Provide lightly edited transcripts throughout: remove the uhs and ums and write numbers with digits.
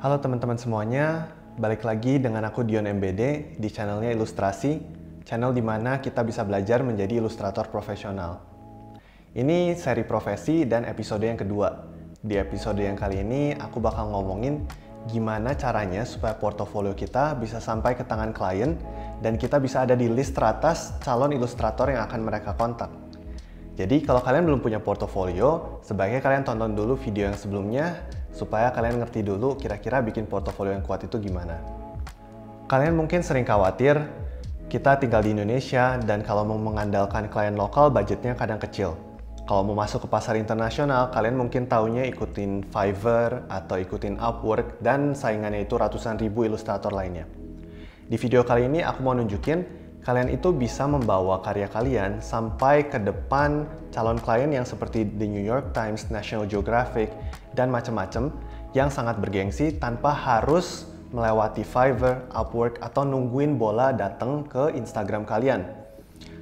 Halo teman-teman semuanya, balik lagi dengan aku Dion MBD di channelnya Ilustrasi, channel di mana kita bisa belajar menjadi ilustrator profesional. Ini seri profesi dan episode yang kedua. Di episode yang kali ini aku bakal ngomongin gimana caranya supaya portofolio kita bisa sampai ke tangan klien dan kita bisa ada di list teratas calon ilustrator yang akan mereka kontak. Jadi kalau kalian belum punya portofolio, sebaiknya kalian tonton dulu video yang sebelumnya supaya kalian ngerti dulu kira-kira bikin portofolio yang kuat itu gimana. Kalian mungkin sering khawatir, kita tinggal di Indonesia dan kalau mau mengandalkan klien lokal budgetnya kadang kecil. Kalau mau masuk ke pasar internasional, kalian mungkin taunya ikutin Fiverr atau ikutin Upwork dan saingannya itu ratusan ribu ilustrator lainnya. Di video kali ini aku mau nunjukin kalian itu bisa membawa karya kalian sampai ke depan calon klien yang seperti The New York Times, National Geographic, dan macam-macam yang sangat bergengsi tanpa harus melewati Fiverr, Upwork, atau nungguin bola datang ke Instagram kalian.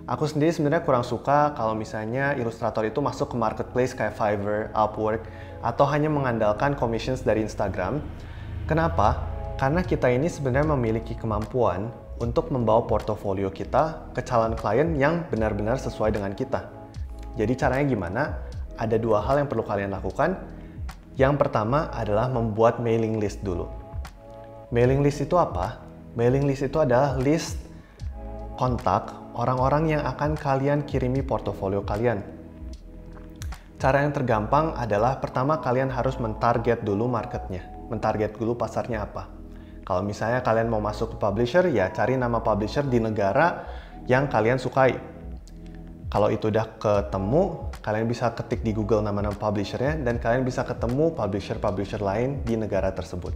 Aku sendiri sebenarnya kurang suka kalau misalnya ilustrator itu masuk ke marketplace kayak Fiverr, Upwork, atau hanya mengandalkan commissions dari Instagram. Kenapa? Karena kita ini sebenarnya memiliki kemampuan untuk membawa portofolio kita ke calon klien yang benar-benar sesuai dengan kita. Jadi caranya gimana? Ada dua hal yang perlu kalian lakukan. Yang pertama adalah membuat mailing list dulu. Mailing list itu apa? Mailing list itu adalah list kontak orang-orang yang akan kalian kirimi portofolio kalian. Cara yang tergampang adalah pertama kalian harus mentarget dulu marketnya. Mentarget dulu pasarnya apa. Kalau misalnya kalian mau masuk ke publisher, ya cari nama publisher di negara yang kalian sukai. Kalau itu udah ketemu, kalian bisa ketik di Google nama-nama publishernya dan kalian bisa ketemu publisher-publisher lain di negara tersebut.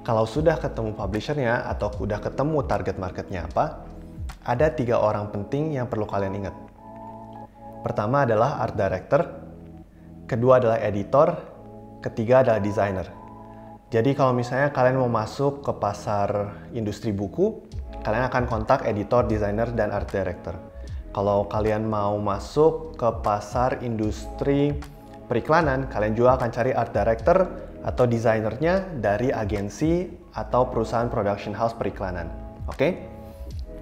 Kalau sudah ketemu publishernya atau udah ketemu target marketnya apa, ada 3 orang penting yang perlu kalian ingat. Pertama adalah art director, kedua adalah editor, ketiga adalah designer. Jadi kalau misalnya kalian mau masuk ke pasar industri buku, kalian akan kontak editor, designer, dan art director. Kalau kalian mau masuk ke pasar industri periklanan, kalian juga akan cari art director atau desainernya dari agensi atau perusahaan production house periklanan. Oke?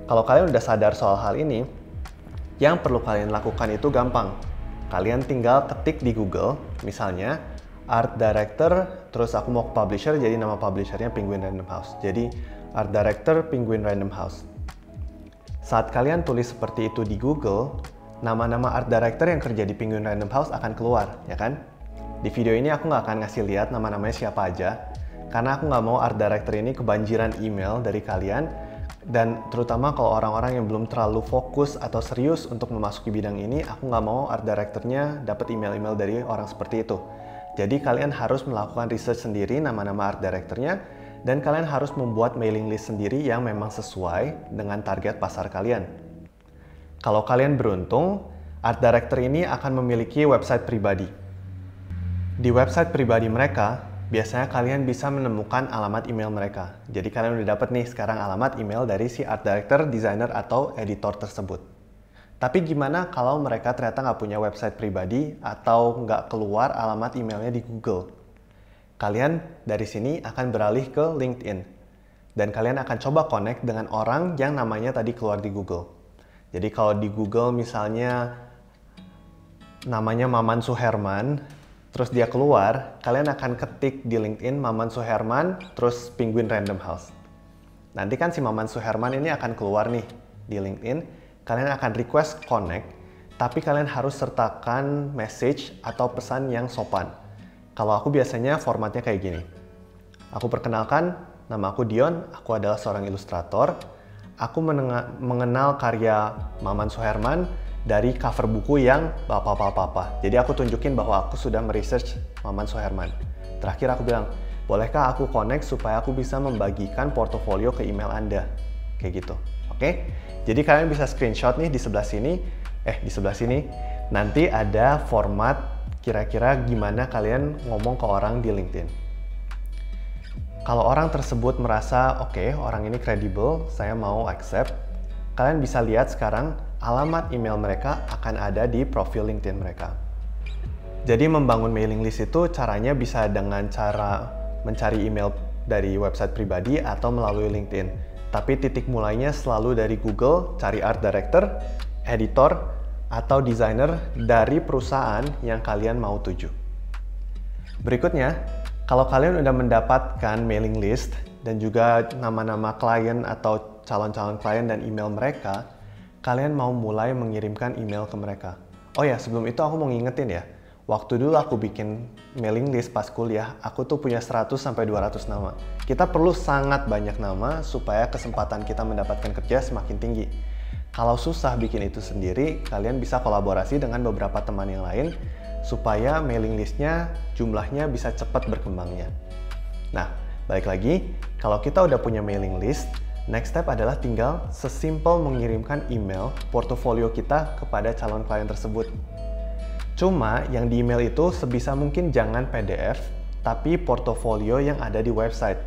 Kalau kalian udah sadar soal hal ini, yang perlu kalian lakukan itu gampang. Kalian tinggal ketik di Google, misalnya, art director, terus aku mau ke publisher, jadi nama publishernya Penguin Random House. Jadi art director Penguin Random House. Saat kalian tulis seperti itu di Google, nama-nama art director yang kerja di Penguin Random House akan keluar, ya kan? Di video ini aku nggak akan ngasih lihat nama-namanya siapa aja, karena aku nggak mau art director ini kebanjiran email dari kalian, dan terutama kalau orang-orang yang belum terlalu fokus atau serius untuk memasuki bidang ini, aku nggak mau art directornya dapat email-email dari orang seperti itu. Jadi kalian harus melakukan research sendiri nama-nama art directornya dan kalian harus membuat mailing list sendiri yang memang sesuai dengan target pasar kalian. Kalau kalian beruntung, art director ini akan memiliki website pribadi. Di website pribadi mereka, biasanya kalian bisa menemukan alamat email mereka. Jadi kalian udah dapat nih sekarang alamat email dari si art director, designer, atau editor tersebut. Tapi gimana kalau mereka ternyata nggak punya website pribadi atau nggak keluar alamat emailnya di Google? Kalian dari sini akan beralih ke LinkedIn. Dan kalian akan coba connect dengan orang yang namanya tadi keluar di Google. Jadi kalau di Google misalnya namanya Maman Suherman, terus dia keluar, kalian akan ketik di LinkedIn Maman Suherman, terus Penguin Random House. Nanti kan si Maman Suherman ini akan keluar nih di LinkedIn. Kalian akan request connect, tapi kalian harus sertakan message atau pesan yang sopan. Kalau aku biasanya formatnya kayak gini. Aku perkenalkan, nama aku Dion, aku adalah seorang ilustrator. Aku mengenal karya Maman Suherman dari cover buku yang bapak-bapak. Jadi aku tunjukin bahwa aku sudah meresearch Maman Suherman. Terakhir aku bilang, bolehkah aku connect supaya aku bisa membagikan portofolio ke email Anda? Kayak gitu. Oke? Jadi kalian bisa screenshot nih di sebelah sini. Di sebelah sini. Nanti ada format kira-kira gimana kalian ngomong ke orang di LinkedIn. Kalau orang tersebut merasa, oke, orang ini kredibel, saya mau accept. Kalian bisa lihat sekarang alamat email mereka akan ada di profil LinkedIn mereka. Jadi membangun mailing list itu caranya bisa dengan cara mencari email dari website pribadi atau melalui LinkedIn. Tapi titik mulainya selalu dari Google, cari art director, editor, atau designer dari perusahaan yang kalian mau tuju. Berikutnya, kalau kalian udah mendapatkan mailing list dan juga nama-nama klien atau calon-calon klien dan email mereka, kalian mau mulai mengirimkan email ke mereka. Oh ya, sebelum itu aku mau ngingetin ya, waktu dulu aku bikin mailing list pas kuliah, aku tuh punya 100-200 nama. Kita perlu sangat banyak nama supaya kesempatan kita mendapatkan kerja semakin tinggi. Kalau susah bikin itu sendiri, kalian bisa kolaborasi dengan beberapa teman yang lain supaya mailing listnya jumlahnya bisa cepat berkembangnya. Nah, balik lagi, kalau kita udah punya mailing list, next step adalah tinggal sesimpel mengirimkan email portofolio kita kepada calon klien tersebut. Cuma yang di email itu sebisa mungkin jangan PDF, tapi portofolio yang ada di website.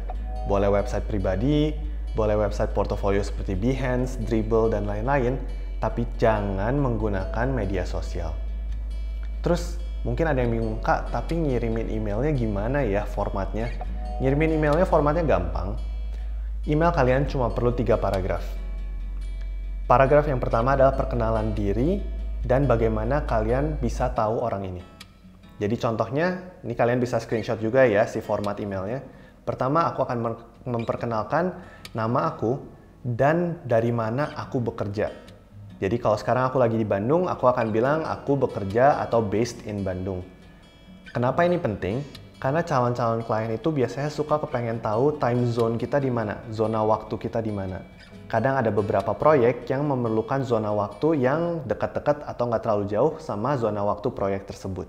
Boleh website pribadi, boleh website portofolio seperti Behance, Dribbble, dan lain-lain, tapi jangan menggunakan media sosial. Terus, mungkin ada yang bingung, Kak, tapi ngirimin emailnya gimana ya formatnya? Ngirimin emailnya formatnya gampang. Email kalian cuma perlu 3 paragraf. Paragraf yang pertama adalah perkenalan diri dan bagaimana kalian bisa tahu orang ini. Jadi contohnya, ini kalian bisa screenshot juga ya si format emailnya. Pertama, aku akan memperkenalkan nama aku dan dari mana aku bekerja. Jadi kalau sekarang aku lagi di Bandung, aku akan bilang aku bekerja atau based in Bandung. Kenapa ini penting? Karena calon-calon klien itu biasanya suka kepengen tahu time zone kita di mana, zona waktu kita di mana. Kadang ada beberapa proyek yang memerlukan zona waktu yang dekat-dekat atau nggak terlalu jauh sama zona waktu proyek tersebut.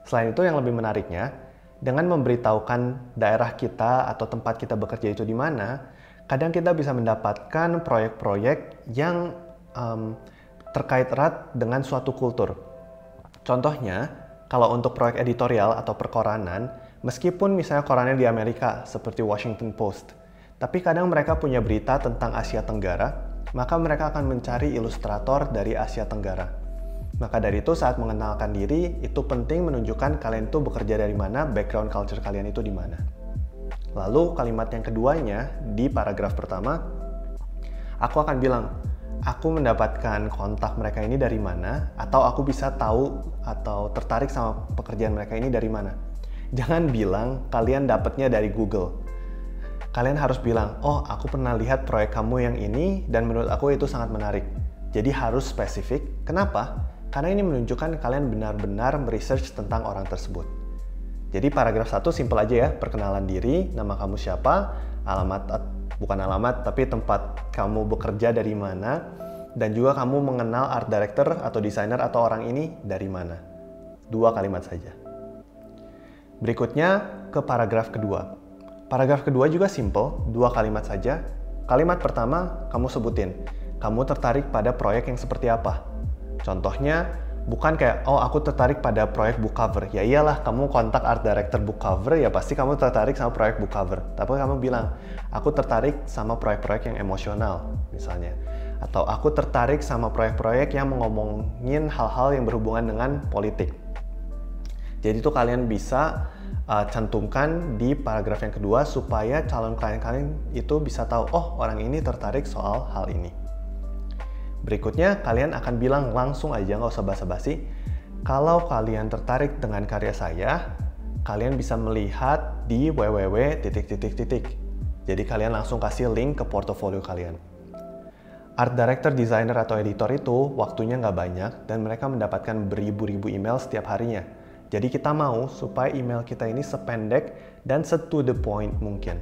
Selain itu yang lebih menariknya, dengan memberitahukan daerah kita atau tempat kita bekerja itu di mana, kadang kita bisa mendapatkan proyek-proyek yang terkait erat dengan suatu kultur. Contohnya, kalau untuk proyek editorial atau perkoranan, meskipun misalnya korannya di Amerika seperti Washington Post, tapi kadang mereka punya berita tentang Asia Tenggara, maka mereka akan mencari ilustrator dari Asia Tenggara. Maka dari itu saat mengenalkan diri, itu penting menunjukkan kalian itu bekerja dari mana, background culture kalian itu di mana. Lalu kalimat yang keduanya di paragraf pertama, aku akan bilang, aku mendapatkan kontak mereka ini dari mana, atau aku bisa tahu atau tertarik sama pekerjaan mereka ini dari mana. Jangan bilang kalian dapatnya dari Google. Kalian harus bilang, oh aku pernah lihat proyek kamu yang ini dan menurut aku itu sangat menarik. Jadi harus spesifik. Kenapa? Karena ini menunjukkan kalian benar-benar meresearch tentang orang tersebut. Jadi paragraf 1 simpel aja ya, perkenalan diri, nama kamu siapa, bukan alamat, tapi tempat kamu bekerja dari mana, dan juga kamu mengenal art director atau desainer atau orang ini dari mana. 2 kalimat saja. Berikutnya ke paragraf kedua. Paragraf kedua juga simple, 2 kalimat saja. Kalimat pertama, kamu sebutin, kamu tertarik pada proyek yang seperti apa. Contohnya, bukan kayak, oh aku tertarik pada proyek book cover. Ya iyalah, kamu kontak art director book cover, ya pasti kamu tertarik sama proyek book cover. Tapi kamu bilang, aku tertarik sama proyek-proyek yang emosional, misalnya. Atau aku tertarik sama proyek-proyek yang ngomongin hal-hal yang berhubungan dengan politik. Jadi itu kalian bisa cantumkan di paragraf yang kedua supaya calon klien kalian itu bisa tahu, oh orang ini tertarik soal hal ini. Berikutnya, kalian akan bilang langsung aja, nggak usah basa-basi. Kalau kalian tertarik dengan karya saya, kalian bisa melihat di www. Jadi kalian langsung kasih link ke portofolio kalian. Art director, designer, atau editor itu waktunya nggak banyak dan mereka mendapatkan beribu-ribu email setiap harinya. Jadi kita mau supaya email kita ini sependek dan to the point mungkin.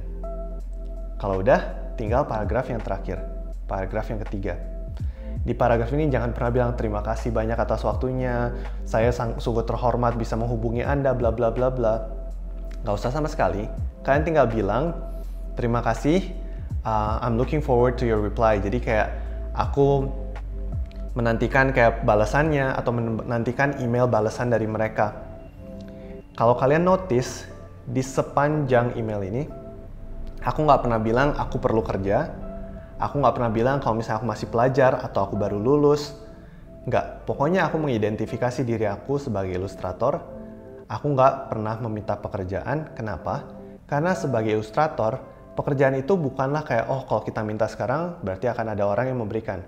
Kalau udah, tinggal paragraf yang terakhir, paragraf yang ketiga. Di paragraf ini jangan pernah bilang terima kasih banyak atas waktunya, saya sungguh terhormat bisa menghubungi Anda, bla bla bla bla. Nggak usah sama sekali. Kalian tinggal bilang terima kasih, I'm looking forward to your reply. Jadi kayak aku menantikan kayak balasannya atau menantikan email balasan dari mereka. Kalau kalian notice di sepanjang email ini, aku nggak pernah bilang aku perlu kerja. Aku nggak pernah bilang kalau misalnya aku masih pelajar atau aku baru lulus. Nggak, pokoknya aku mengidentifikasi diri aku sebagai ilustrator. aku nggak pernah meminta pekerjaan. Kenapa? Karena sebagai ilustrator, pekerjaan itu bukanlah kayak, oh kalau kita minta sekarang, berarti akan ada orang yang memberikan.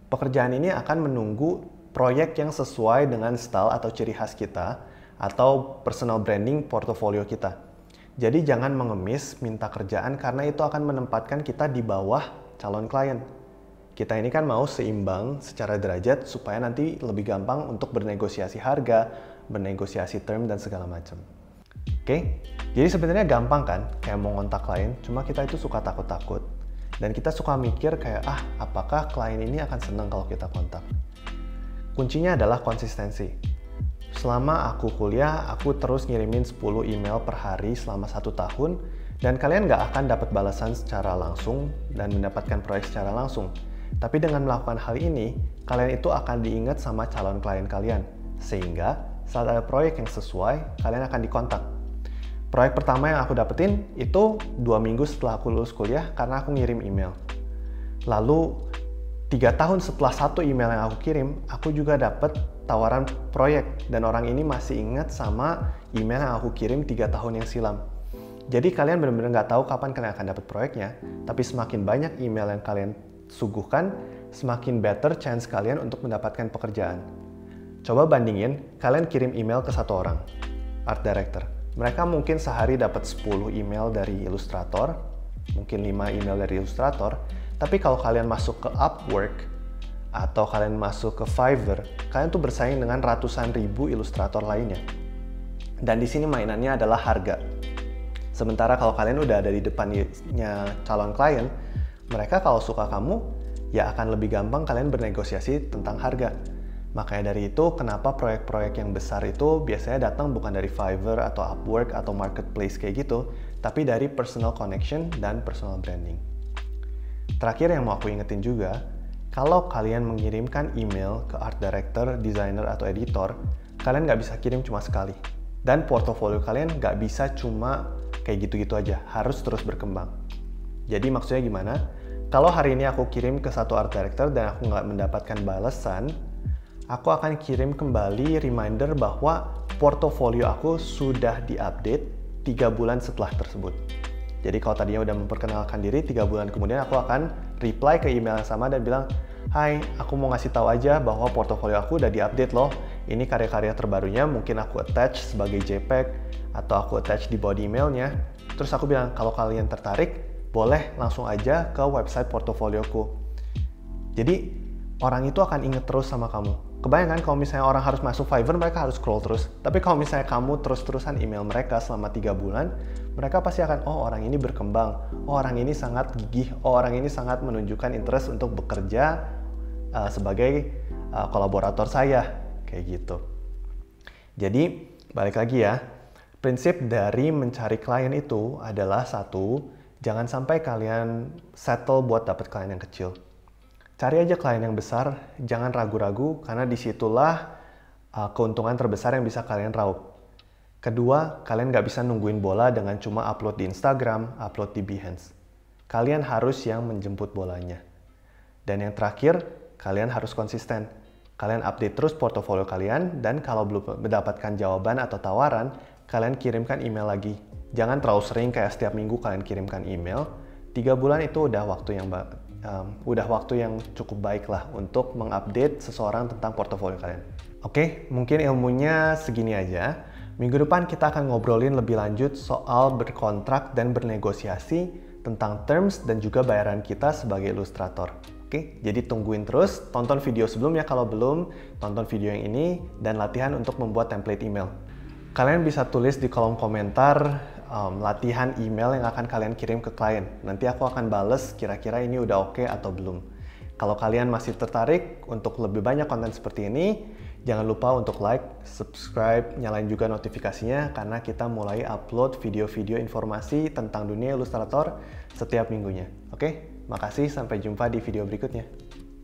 Pekerjaan ini akan menunggu proyek yang sesuai dengan style atau ciri khas kita, atau personal branding portofolio kita. Jadi jangan mengemis minta kerjaan karena itu akan menempatkan kita di bawah calon klien. Kita ini kan mau seimbang secara derajat supaya nanti lebih gampang untuk bernegosiasi harga, bernegosiasi term, dan segala macam. Oke, jadi sebenarnya gampang kan kayak mau ngontak klien, cuma kita itu suka takut-takut. Dan kita suka mikir kayak, apakah klien ini akan senang kalau kita kontak? Kuncinya adalah konsistensi. Selama aku kuliah, aku terus ngirimin 10 email per hari selama 1 tahun, dan kalian nggak akan dapat balasan secara langsung dan mendapatkan proyek secara langsung. Tapi dengan melakukan hal ini, kalian itu akan diingat sama calon klien kalian. Sehingga saat ada proyek yang sesuai, kalian akan dikontak. Proyek pertama yang aku dapetin itu 2 minggu setelah aku lulus kuliah karena aku ngirim email. Lalu 3 tahun setelah 1 email yang aku kirim, aku juga dapet tawaran proyek. Dan orang ini masih ingat sama email yang aku kirim 3 tahun yang silam. Jadi kalian benar-benar nggak tahu kapan kalian akan dapat proyeknya, tapi semakin banyak email yang kalian suguhkan, semakin better chance kalian untuk mendapatkan pekerjaan. Coba bandingin, kalian kirim email ke 1 orang, art director. Mereka mungkin sehari dapat 10 email dari ilustrator, mungkin 5 email dari ilustrator, tapi kalau kalian masuk ke Upwork, atau kalian masuk ke Fiverr, kalian tuh bersaing dengan ratusan ribu ilustrator lainnya. Dan di sini mainannya adalah harga. Sementara kalau kalian udah ada di depannya calon klien, mereka kalau suka kamu, ya akan lebih gampang kalian bernegosiasi tentang harga. Makanya dari itu, kenapa proyek-proyek yang besar itu biasanya datang bukan dari Fiverr atau Upwork atau marketplace kayak gitu, tapi dari personal connection dan personal branding. Terakhir yang mau aku ingetin juga, kalau kalian mengirimkan email ke art director, designer, atau editor, kalian nggak bisa kirim cuma sekali. Dan portofolio kalian nggak bisa cuma kayak gitu-gitu aja, harus terus berkembang. Jadi maksudnya gimana? Kalau hari ini aku kirim ke satu art director dan aku nggak mendapatkan balasan, aku akan kirim kembali reminder bahwa portofolio aku sudah diupdate 3 bulan setelah tersebut. Jadi kalau tadinya udah memperkenalkan diri, 3 bulan kemudian aku akan reply ke email yang sama dan bilang, "Hai, aku mau ngasih tahu aja bahwa portofolio aku udah diupdate loh. Ini karya-karya terbarunya, mungkin aku attach sebagai JPEG atau aku attach di body emailnya." Terus aku bilang, kalau kalian tertarik, boleh langsung aja ke website portofolioku. Jadi orang itu akan inget terus sama kamu. Kebayang kan kalau misalnya orang harus masuk Fiverr, mereka harus scroll terus. Tapi kalau misalnya kamu terus-terusan email mereka selama 3 bulan, mereka pasti akan, oh orang ini berkembang, oh orang ini sangat gigih, oh orang ini sangat menunjukkan interest untuk bekerja sebagai kolaborator saya, kayak gitu. Jadi, balik lagi ya, prinsip dari mencari klien itu adalah satu, jangan sampai kalian settle buat dapat klien yang kecil. Cari aja klien yang besar, jangan ragu-ragu karena disitulah keuntungan terbesar yang bisa kalian raup. Kedua, kalian nggak bisa nungguin bola dengan cuma upload di Instagram, upload di Behance. Kalian harus yang menjemput bolanya. Dan yang terakhir, kalian harus konsisten. Kalian update terus portofolio kalian, dan kalau belum mendapatkan jawaban atau tawaran, kalian kirimkan email lagi. Jangan terlalu sering kayak setiap minggu kalian kirimkan email. 3 bulan itu udah waktu yang cukup baik lah untuk mengupdate seseorang tentang portofolio kalian. Oke, mungkin ilmunya segini aja. Minggu depan kita akan ngobrolin lebih lanjut soal berkontrak dan bernegosiasi tentang terms dan juga bayaran kita sebagai ilustrator. Oke, jadi tungguin terus, tonton video sebelumnya kalau belum, tonton video yang ini, dan latihan untuk membuat template email. Kalian bisa tulis di kolom komentar latihan email yang akan kalian kirim ke klien. Nanti aku akan bales kira-kira ini udah oke atau belum. Kalau kalian masih tertarik untuk lebih banyak konten seperti ini, jangan lupa untuk like, subscribe, nyalain juga notifikasinya karena kita mulai upload video-video informasi tentang dunia ilustrator setiap minggunya. Oke, makasih, sampai jumpa di video berikutnya.